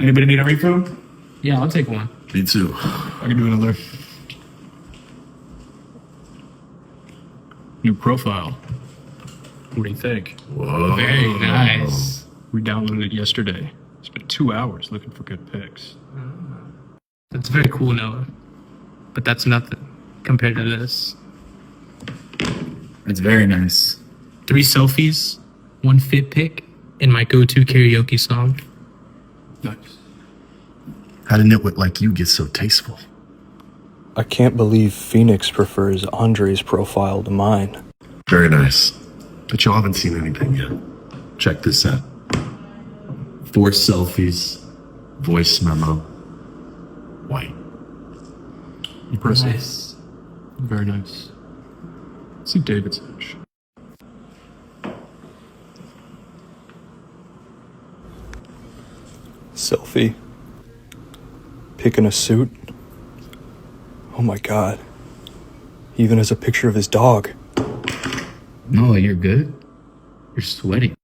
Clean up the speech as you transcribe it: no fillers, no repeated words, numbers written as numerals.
Anybody need a refill? Yeah, I'll take one. Me too. I can do another. New profile. What do you think? Whoa. Very nice. We downloaded it yesterday. Spent 2 hours looking for good pics. That's very cool, Noah. But that's nothing compared to this. It's very nice. 3 selfies, 1 fit pic, and my go-to karaoke song. Nice. How did nitwit like you get so tasteful? I can't believe Phoenix prefers Andre's profile to mine. Very nice. But y'all haven't seen anything yet. Check this out. 4 selfies, voice memo, white. Impressive. Nice. Very nice. Let's see David's edge. Selfie. Picking a suit. Oh my god. He even has a picture of his dog. No, you're good. You're sweating.